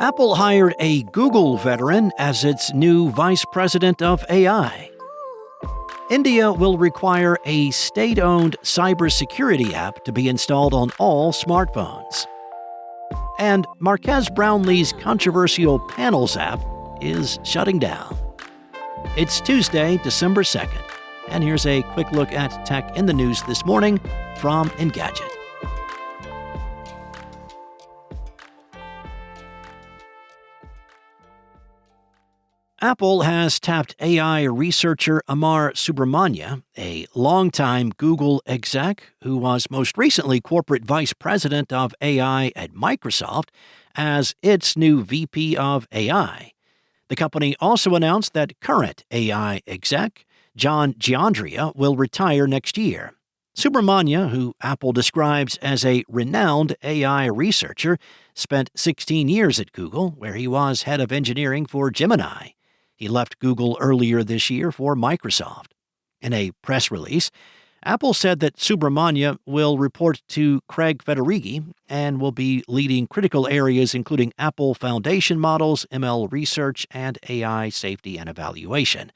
Apple hired a Google veteran as its new vice president of AI. India will require a state-owned cybersecurity app to be installed on all smartphones. And Marques Brownlee's controversial Panels app is shutting down. It's Tuesday, December 2nd, and here's a quick look at tech in the news this morning from Engadget. Apple has tapped AI researcher Amar Subramanya, a longtime Google exec who was most recently corporate vice president of AI at Microsoft, as its new VP of AI. The company also announced that current AI exec, Giannandrea, will retire next year. Subramanya, who Apple describes as a renowned AI researcher, spent 16 years at Google, where he was head of engineering for Gemini. He left Google earlier this year for Microsoft. In a press release, Apple said that Subramanya will report to Craig Federighi and will be leading critical areas including Apple Foundation models, ML research, and AI safety and evaluation.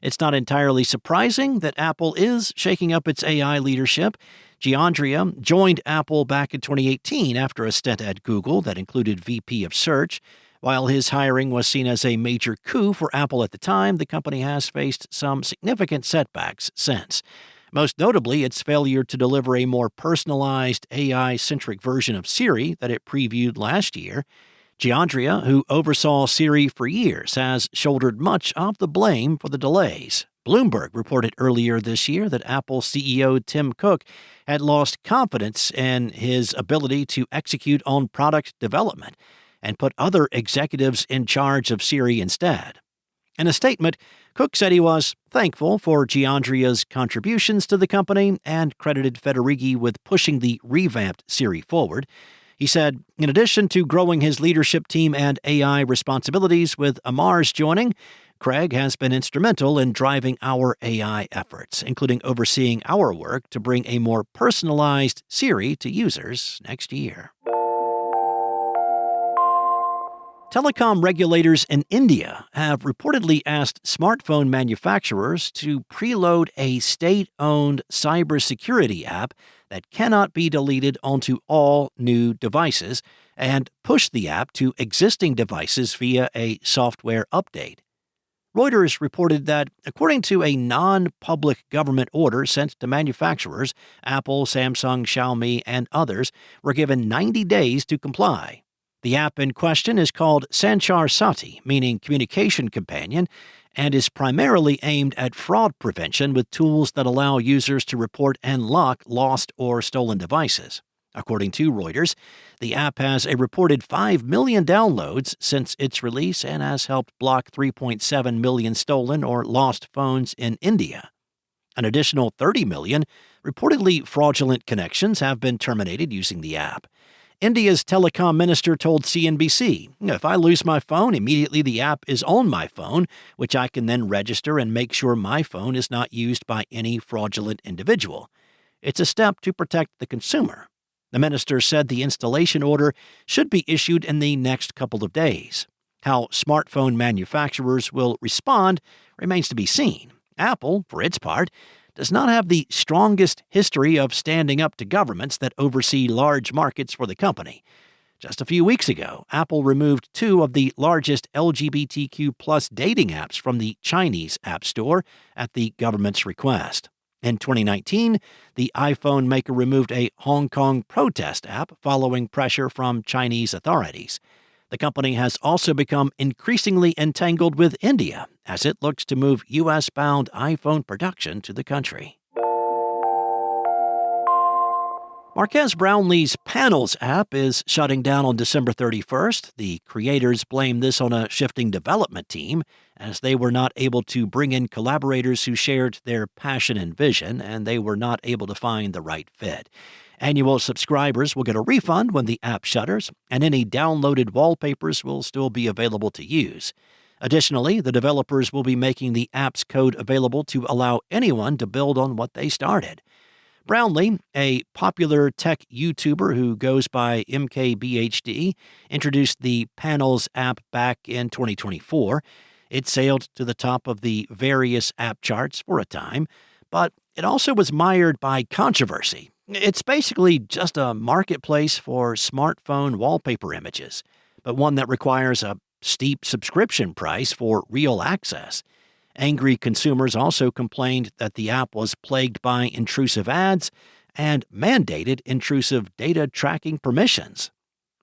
It's not entirely surprising that Apple is shaking up its AI leadership. Giannandrea joined Apple back in 2018 after a stint at Google that included VP of Search. While his hiring was seen as a major coup for Apple at the time, the company has faced some significant setbacks since. Most notably, its failure to deliver a more personalized, AI-centric version of Siri that it previewed last year. Giannandrea, who oversaw Siri for years, has shouldered much of the blame for the delays. Bloomberg reported earlier this year that Apple CEO Tim Cook had lost confidence in his ability to execute on product development and put other executives in charge of Siri instead. In a statement, Cook said he was thankful for Giannandrea's contributions to the company and credited Federighi with pushing the revamped Siri forward. He said, in addition to growing his leadership team and AI responsibilities with Amar's joining, Craig has been instrumental in driving our AI efforts, including overseeing our work to bring a more personalized Siri to users next year. Telecom regulators in India have reportedly asked smartphone manufacturers to preload a state-owned cybersecurity app that cannot be deleted onto all new devices and push the app to existing devices via a software update. Reuters reported that, according to a non-public government order sent to manufacturers, Apple, Samsung, Xiaomi, and others were given 90 days to comply. The app in question is called Sanchar Saathi, meaning communication companion, and is primarily aimed at fraud prevention with tools that allow users to report and lock lost or stolen devices. According to Reuters, the app has a reported 5 million downloads since its release and has helped block 3.7 million stolen or lost phones in India. An additional 30 million reportedly fraudulent connections have been terminated using the app. India's telecom minister told CNBC, if I lose my phone, immediately the app is on my phone, which I can then register and make sure my phone is not used by any fraudulent individual. It's a step to protect the consumer. The minister said the installation order should be issued in the next couple of days. How smartphone manufacturers will respond remains to be seen. Apple, for its part, does not have the strongest history of standing up to governments that oversee large markets for the company. Just a few weeks ago, Apple removed 2 of the largest LGBTQ+ dating apps from the Chinese App Store at the government's request. In 2019, the iPhone maker removed a Hong Kong protest app following pressure from Chinese authorities. The company has also become increasingly entangled with India as it looks to move U.S.-bound iPhone production to the country. Marques Brownlee's Panels app is shutting down on December 31st. The creators blame this on a shifting development team, as they were not able to bring in collaborators who shared their passion and vision, and they were not able to find the right fit. Annual subscribers will get a refund when the app shutters, and any downloaded wallpapers will still be available to use. Additionally, the developers will be making the app's code available to allow anyone to build on what they started. Brownlee, a popular tech YouTuber who goes by MKBHD, introduced the Panels app back in 2024. It sailed to the top of the various app charts for a time, but it also was mired by controversy. It's basically just a marketplace for smartphone wallpaper images, but one that requires a steep subscription price for real access. Angry consumers also complained that the app was plagued by intrusive ads and mandated intrusive data tracking permissions.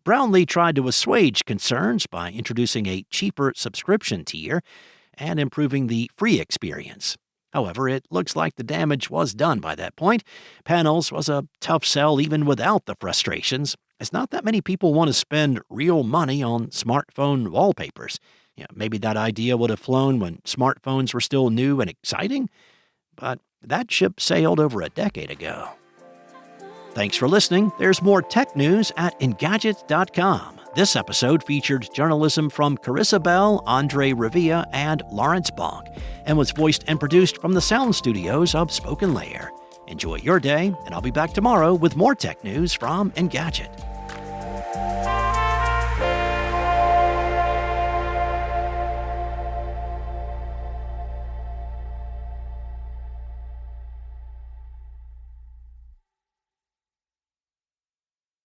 Brownlee tried to assuage concerns by introducing a cheaper subscription tier and improving the free experience. However, it looks like the damage was done by that point. Panels was a tough sell even without the frustrations, as not that many people want to spend real money on smartphone wallpapers. Maybe that idea would have flown when smartphones were still new and exciting, but that ship sailed over a decade ago. Thanks for listening. There's more tech news at Engadget.com. This episode featured journalism from Carissa Bell, Andre Revilla, and Lawrence Bonk, and was voiced and produced from the sound studios of Spoken Layer. Enjoy your day, and I'll be back tomorrow with more tech news from Engadget.